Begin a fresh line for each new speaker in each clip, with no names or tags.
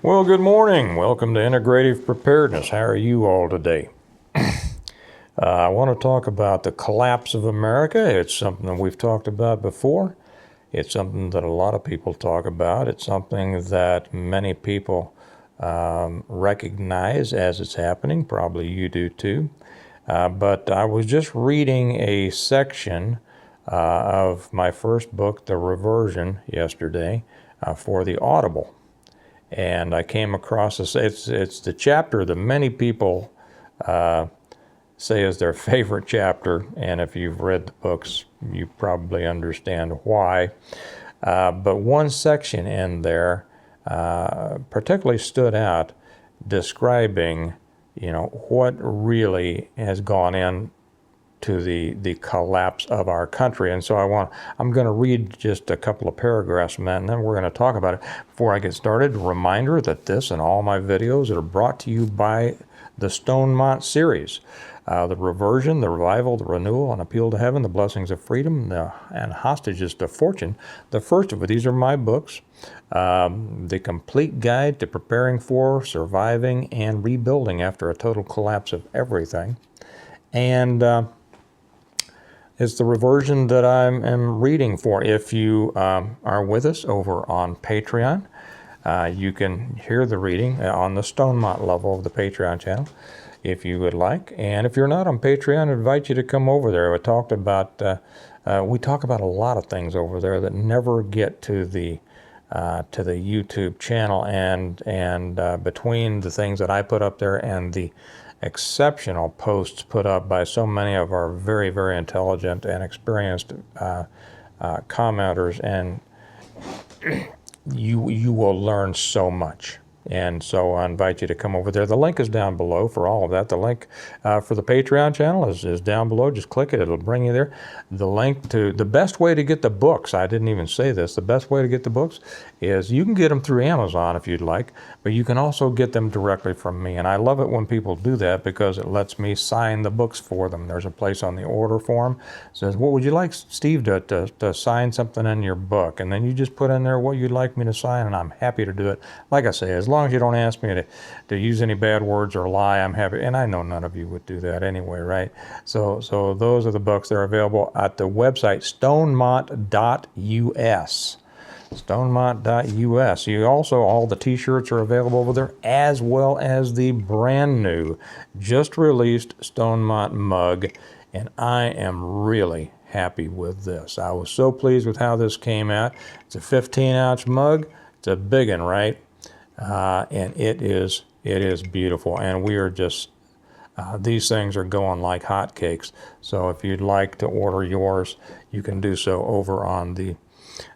Well, good morning. Welcome to Integrative Preparedness. How are you all today? I want to talk about the collapse of America. It's something that we've talked about before. It's something that a lot of people talk about. It's something that many people recognize as it's happening. Probably you do too. But I was just reading a section of my first book, The Reversion, yesterday for the Audible. And I came across this. It's the chapter that many people say is their favorite chapter. And if you've read the books, you probably understand why. But one section in there particularly stood out, describing, what really has gone in to the collapse of our country. And so I'm going to read just a couple of paragraphs from that, and then we're going to talk about it. Before I get started, a reminder that this and all my videos are brought to you by the Stonemont series. The Reversion, the Revival, the Renewal, and Appeal to Heaven, the Blessings of Freedom, and Hostages to Fortune. The first of these are my books. The Complete Guide to Preparing for, Surviving, and Rebuilding After a Total Collapse of Everything. And it's the reversion that I am reading for. If you are with us over on Patreon, you can hear the reading on the Stonemont level of the Patreon channel, if you would like. And if you're not on Patreon, I invite you to come over there. We talk about a lot of things over there that never get to the YouTube channel. And between the things that I put up there and the exceptional posts put up by so many of our very, very intelligent and experienced commenters, and you will learn so much. And so I invite you to come over there. The link is down below for all of that. The link for the Patreon channel is down below. Just click it. It'll bring you there. The link to the best way to get the books, I didn't even say this, the best way to get the books is you can get them through Amazon if you'd like, but you can also get them directly from me. And I love it when people do that because it lets me sign the books for them. There's a place on the order form that says, what would you like, Steve, to sign something in your book? And then you just put in there what you'd like me to sign, and I'm happy to do it. Like I say, as long as you don't ask me to use any bad words or lie, I'm happy. And I know none of you would do that anyway, right? So those are the books. They're available at the website stonemont.us. Stonemont.us. You also, all the t-shirts are available over there, as well as the brand new, just released Stonemont mug. And I am really happy with this. I was so pleased with how this came out. It's a 15-ounce mug. It's a big one, right? And it is beautiful. And we are just, these things are going like hotcakes. So if you'd like to order yours, you can do so over on the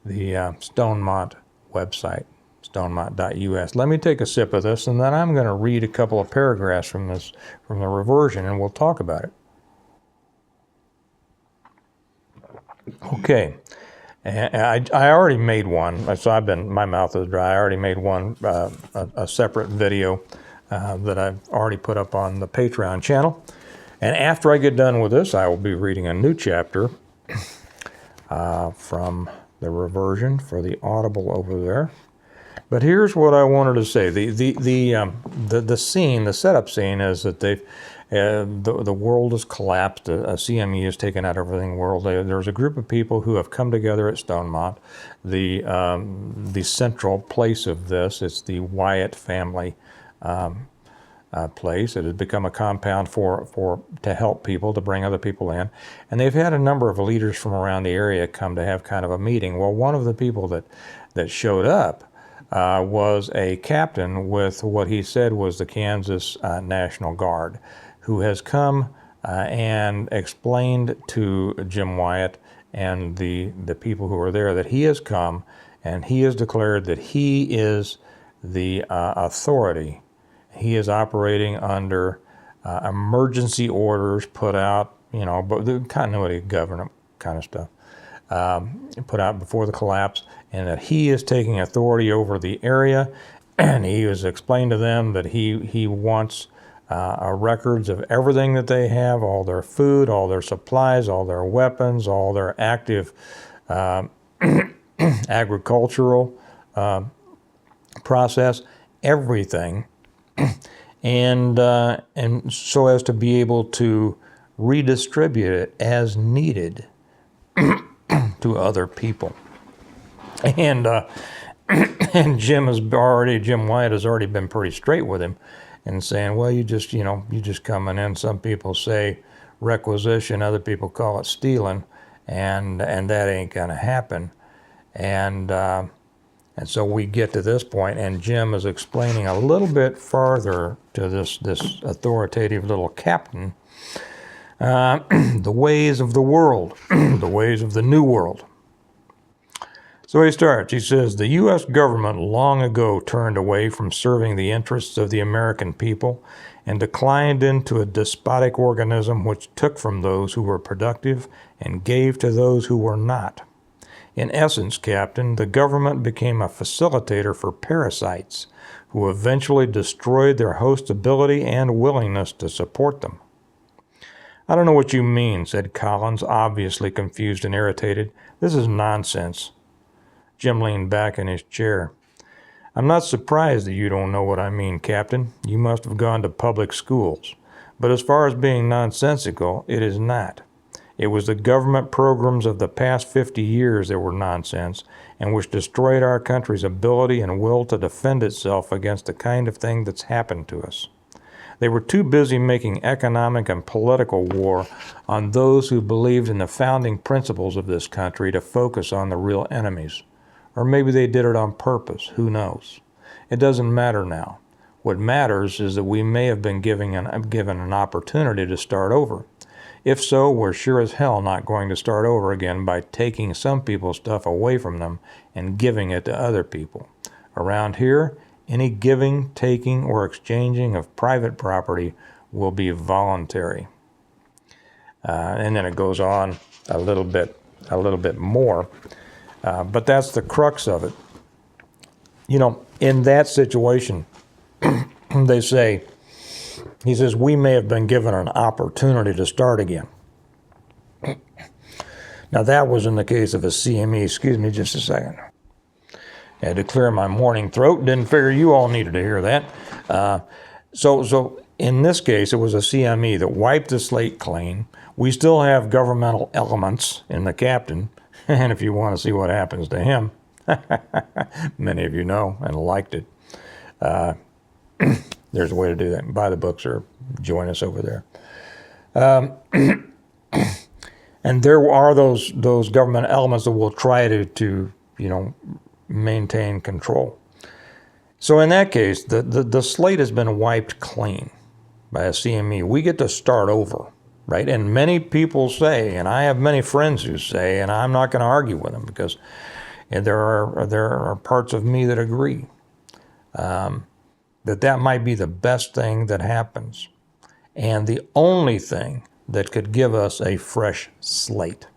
Stonemont website, stonemont.us. Let me take a sip of this, and then I'm going to read a couple of paragraphs from the reversion, and we'll talk about it. Okay. And I already made one, so my mouth is dry. I already made one, a separate video that I've already put up on the Patreon channel. And after I get done with this, I will be reading a new chapter from the Reversion for the Audible over there. But here's what I wanted to say. The scene, the setup scene is that the world has collapsed. CME has taken out everything in the world. There's a group of people who have come together at Stonemont. The central place of this is the Wyatt family place. It has become a compound to help people, to bring other people in. And they've had a number of leaders from around the area come to have kind of a meeting. Well, one of the people that showed up was a captain with what he said was the Kansas National Guard, who has come and explained to Jim Wyatt and the people who are there that he has come and he has declared that he is the authority. He is operating under emergency orders put out, but the continuity of government kind of stuff, put out before the collapse, and that he is taking authority over the area. And he has explained to them that he wants records of everything that they have, all their food, all their supplies, all their weapons, all their active agricultural process, everything, and so as to be able to redistribute it as needed to other people. And and Jim Wyatt has already been pretty straight with him and saying, well, you just coming in. Some people say requisition, other people call it stealing, and that ain't gonna happen. And so we get to this point, and Jim is explaining a little bit farther to this authoritative little captain the ways of the world, the ways of the new world. So he starts, he says, the U.S. government long ago turned away from serving the interests of the American people and declined into a despotic organism which took from those who were productive and gave to those who were not. In essence, Captain, the government became a facilitator for parasites who eventually destroyed their host's ability and willingness to support them. I don't know what you mean, said Collins, obviously confused and irritated. This is nonsense. Jim leaned back in his chair. I'm not surprised that you don't know what I mean, Captain. You must have gone to public schools. But as far as being nonsensical, it is not. It was the government programs of the past 50 years that were nonsense and which destroyed our country's ability and will to defend itself against the kind of thing that's happened to us. They were too busy making economic and political war on those who believed in the founding principles of this country to focus on the real enemies. Or maybe they did it on purpose, who knows? It doesn't matter now. What matters is that we may have been given an opportunity to start over. If so, we're sure as hell not going to start over again by taking some people's stuff away from them and giving it to other people. Around here, any giving, taking, or exchanging of private property will be voluntary. And then it goes on a little bit more. But that's the crux of it. You know, in that situation, he says, we may have been given an opportunity to start again. Now, that was in the case of a CME. Excuse me just a second. I had to clear my morning throat. Didn't figure you all needed to hear that. So in this case, it was a CME that wiped the slate clean. We still have governmental elements in the captain. And if you want to see what happens to him, many of you know and liked it. There's a way to do that. Buy the books or join us over there. And there are those government elements that will try to maintain control. So in that case, the slate has been wiped clean by a CME. We get to start over, right? And many people say, and I have many friends who say, and I'm not going to argue with them because there are parts of me that agree, that might be the best thing that happens. And the only thing that could give us a fresh slate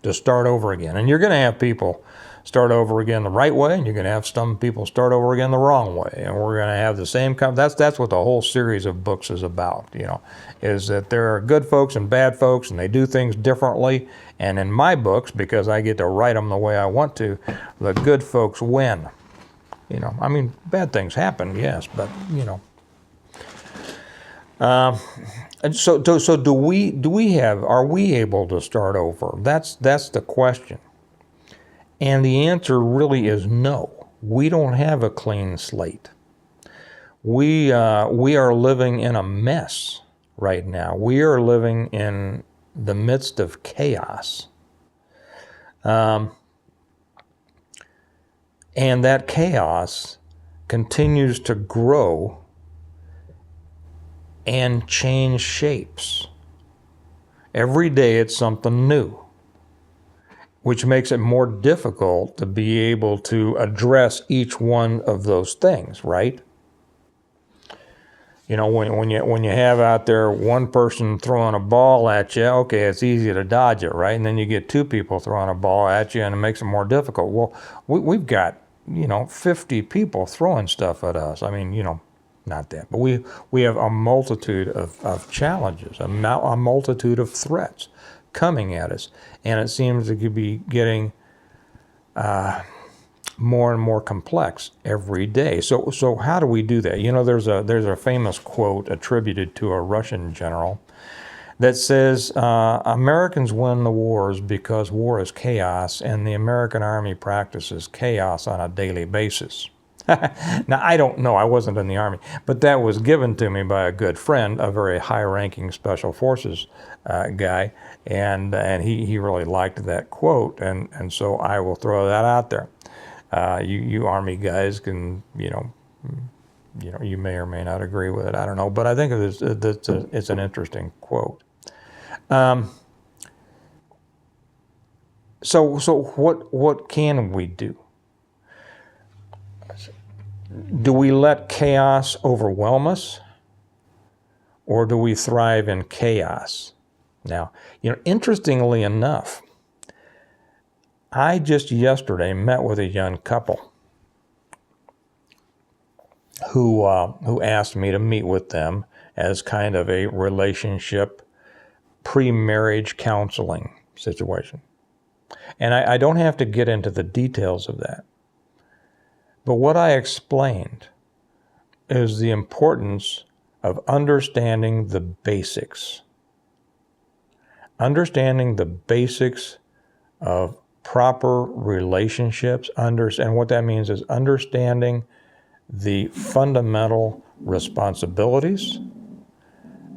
to start over again. And you're going to have people start over again the right way, and you're going to have some people start over again the wrong way. And we're going to have the same that's what the whole series of books is about, is that there are good folks and bad folks, and they do things differently. And in my books, because I get to write them the way I want to, the good folks win. Bad things happen, yes, but So are we able to start over? That's the question. And the answer really is no. We don't have a clean slate. We are living in a mess right now. We are living in the midst of chaos. And that chaos continues to grow and change shapes. Every day it's something new, which makes it more difficult to be able to address each one of those things, right? When you have out there one person throwing a ball at you, okay, it's easy to dodge it, right? And then you get two people throwing a ball at you, and it makes it more difficult. Well, we've got 50 people throwing stuff at us. Not that, but we have a multitude of challenges, a multitude of threats coming at us, and it seems to be getting more and more complex every day. So how do we do that? You know, there's a famous quote attributed to a Russian general that says, Americans win the wars because war is chaos, and the American Army practices chaos on a daily basis. Now, I don't know, I wasn't in the Army, but that was given to me by a good friend, a very high-ranking Special Forces guy, and he really liked that quote, and so I will throw that out there. You Army guys can, you may or may not agree with it, I don't know, but I think it's an interesting quote. So what can we do? Do we let chaos overwhelm us, or do we thrive in chaos? Now, interestingly enough, I just yesterday met with a young couple who asked me to meet with them as kind of a relationship pre-marriage counseling situation. And I don't have to get into the details of that. But what I explained is the importance of understanding the basics. Understanding the basics of proper relationships, and what that means is understanding the fundamental responsibilities,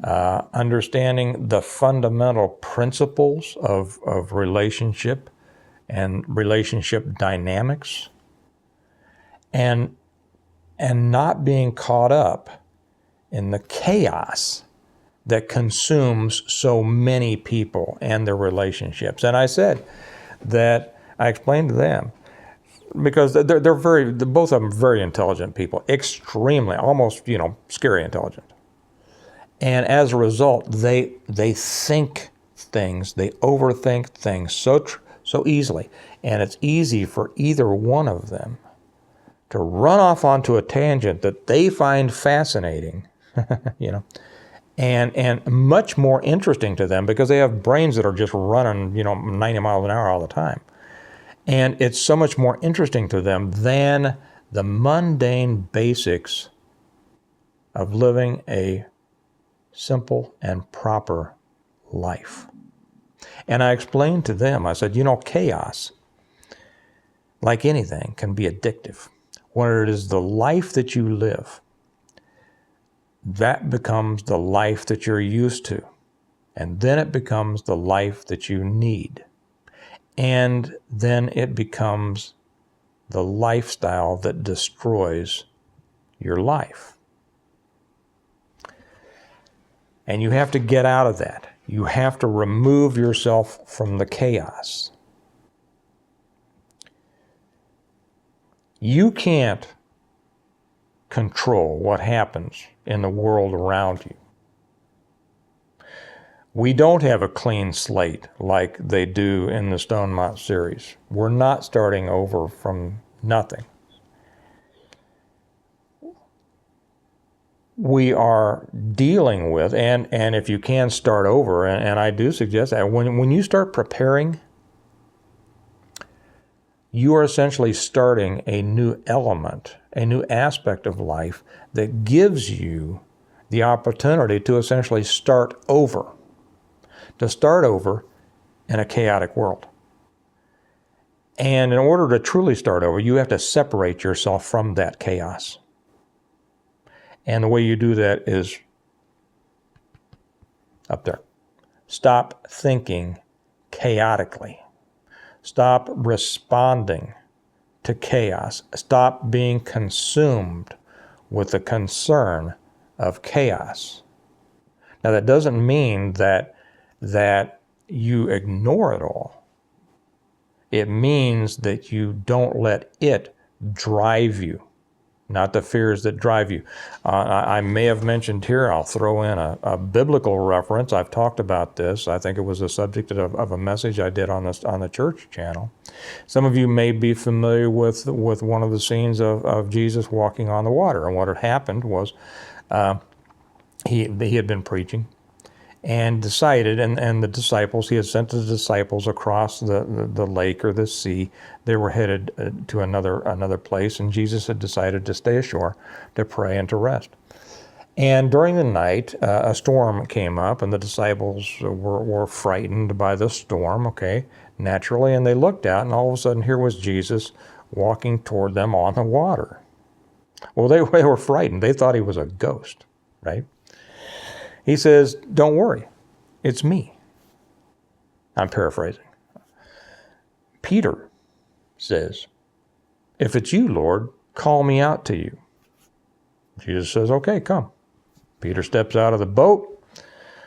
understanding the fundamental principles of relationship and relationship dynamics, and not being caught up in the chaos that consumes so many people and their relationships. And I said that, I explained to them, because they're both of them very intelligent people, extremely, almost, scary intelligent. And as a result, they think things, they overthink things so easily. And it's easy for either one of them to run off onto a tangent that they find fascinating, and much more interesting to them, because they have brains that are just running, 90 miles an hour all the time. And it's so much more interesting to them than the mundane basics of living a simple and proper life. And I explained to them, I said, chaos, like anything, can be addictive. When it is the life that you live, that becomes the life that you're used to. And then it becomes the life that you need. And then it becomes the lifestyle that destroys your life. And you have to get out of that. You have to remove yourself from the chaos. You can't control what happens in the world around you. We don't have a clean slate like they do in the Stone Mount series. We're not starting over from nothing. We are dealing with, and if you can start over, and I do suggest that, when you start preparing, you are essentially starting a new element, a new aspect of life that gives you the opportunity to essentially start over. To start over in a chaotic world. And in order to truly start over, you have to separate yourself from that chaos. And the way you do that is up there. Stop thinking chaotically. Stop responding to chaos. Stop being consumed with the concern of chaos. Now, that doesn't mean that you ignore it all. It means that you don't let it drive you, not the fears that drive you. I may have mentioned here, I'll throw in a biblical reference. I've talked about this. I think it was a subject of a message I did on the church channel. Some of you may be familiar with one of the scenes of Jesus walking on the water. And what had happened was he had been preaching. and decided, and the disciples, he had sent the disciples across the lake or the sea. They were headed to another place, and Jesus had decided to stay ashore to pray and to rest. And during the night, a storm came up, and the disciples were frightened by the storm, okay, naturally, and they looked out, and all of a sudden here was Jesus walking toward them on the water. Well, they were frightened. They thought he was a ghost, right? He says, "Don't worry, it's me." I'm paraphrasing. Peter says, "If it's you, Lord, call me out to you." Jesus says, "Okay, come." Peter steps out of the boat,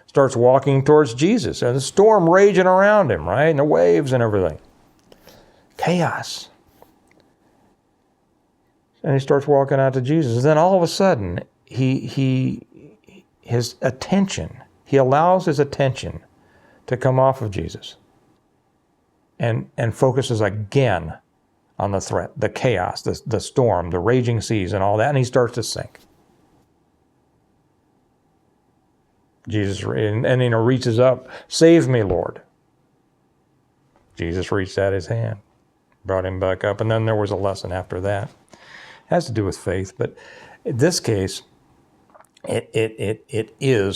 starts walking towards Jesus, and the storm raging around him, right? And the waves and everything. Chaos. And he starts walking out to Jesus. And then all of a sudden, his attention, he allows his attention to come off of Jesus and focuses again on the threat, the chaos, the storm, the raging seas and all that, and he starts to sink. Jesus, and reaches up, "Save me, Lord." Jesus reached out his hand, brought him back up, and then there was a lesson after that. It has to do with faith, but in this case, the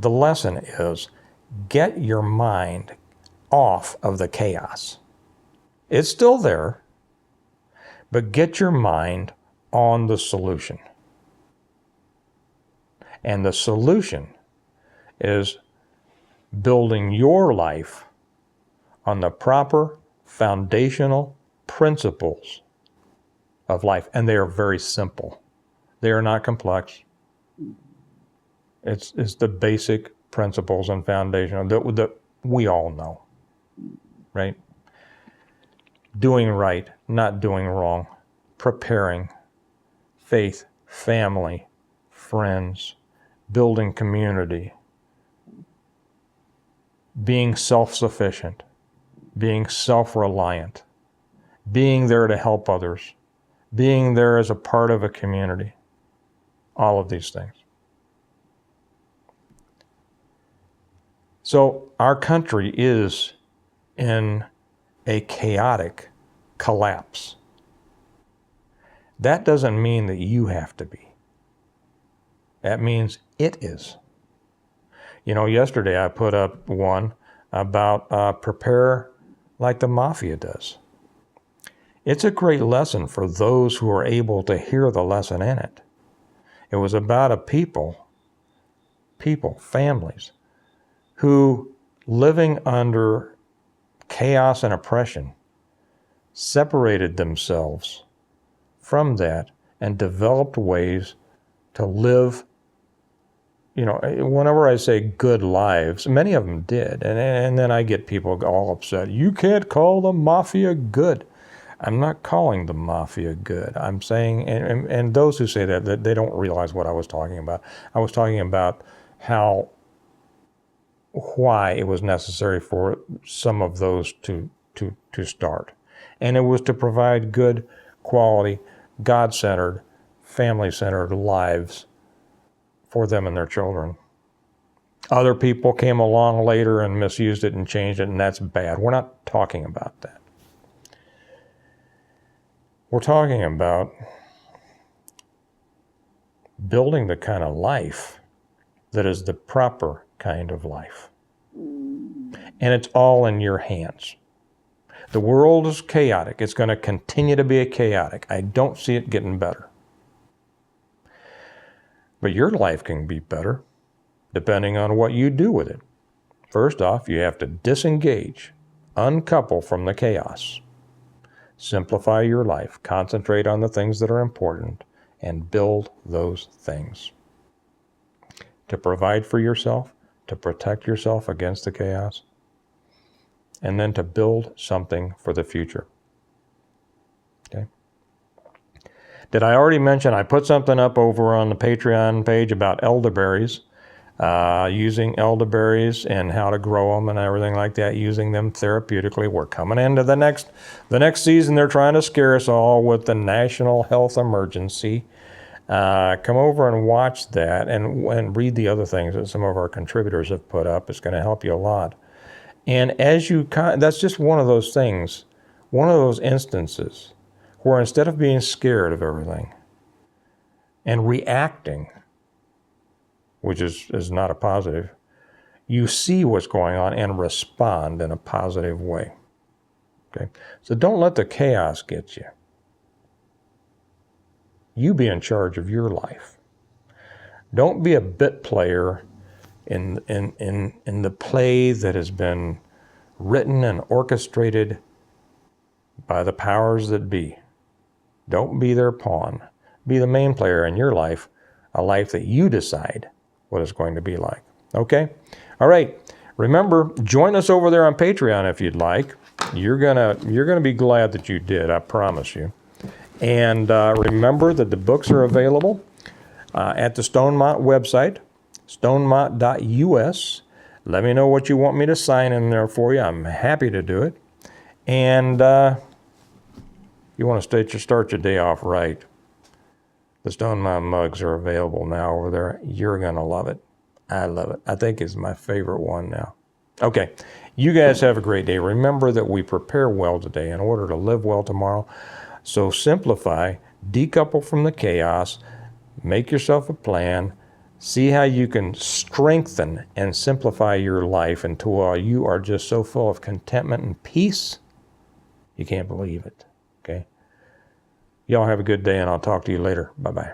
lesson is, get your mind off of the chaos. It's still there, but get your mind on the solution. And the solution is building your life on the proper foundational principles of life. And they are very simple. They are not complex. It's the basic principles and foundation that we all know, right? Doing right, not doing wrong, preparing, faith, family, friends, building community, being self-sufficient, being self-reliant, being there to help others, being there as a part of a community, all of these things. So our country is in a chaotic collapse. That doesn't mean that you have to be. That means it is. Yesterday I put up one about prepare like the mafia does. It's a great lesson for those who are able to hear the lesson in it. It was about a people, families, who, living under chaos and oppression, separated themselves from that and developed ways to live. Whenever I say good lives, many of them did. And then I get people all upset. You can't call the mafia good. I'm not calling the mafia good. I'm saying, and those who say that they don't realize what I was talking about. I was talking about why it was necessary for some of those to start. And it was to provide good quality, God-centered, family-centered lives for them and their children. Other people came along later and misused it and changed it, and that's bad. We're not talking about that. We're talking about building the kind of life that is the proper kind of life. And it's all in your hands. The world is chaotic. It's going to continue to be chaotic. I don't see it getting better. But your life can be better depending on what you do with it. First off, you have to disengage, uncouple from the chaos. Simplify your life, concentrate on the things that are important, and build those things. To provide for yourself, to protect yourself against the chaos, and then to build something for the future. Okay? Did I already mention I put something up over on the Patreon page about elderberries, using elderberries and how to grow them and everything like that, using them therapeutically. We're coming into the next season. They're trying to scare us all with the national health emergency. come over and watch that and read the other things that some of our contributors have put up. It's going to help you a lot. And that's just one of those things, one of those instances where instead of being scared of everything and reacting, which is not a positive, you see what's going on and respond in a positive way. Okay? So don't let the chaos get you. You be in charge of your life. Don't be a bit player in the play that has been written and orchestrated by the powers that be. Don't be their pawn. Be the main player in your life, a life that you decide what it's going to be like. Okay? All right. Remember, join us over there on Patreon if you'd like. You're gonna be glad that you did, I promise you. And remember that the books are available at the Stonemont website, stonemont.us. Let me know what you want me to sign in there for you. I'm happy to do it. And you want to start your day off right. The Stonemont mugs are available now over there. You're going to love it. I love it. I think it's my favorite one now. Okay, you guys have a great day. Remember that we prepare well today in order to live well tomorrow. So simplify, decouple from the chaos, make yourself a plan, see how you can strengthen and simplify your life until you are just so full of contentment and peace, you can't believe it, okay? Y'all have a good day, and I'll talk to you later. Bye-bye.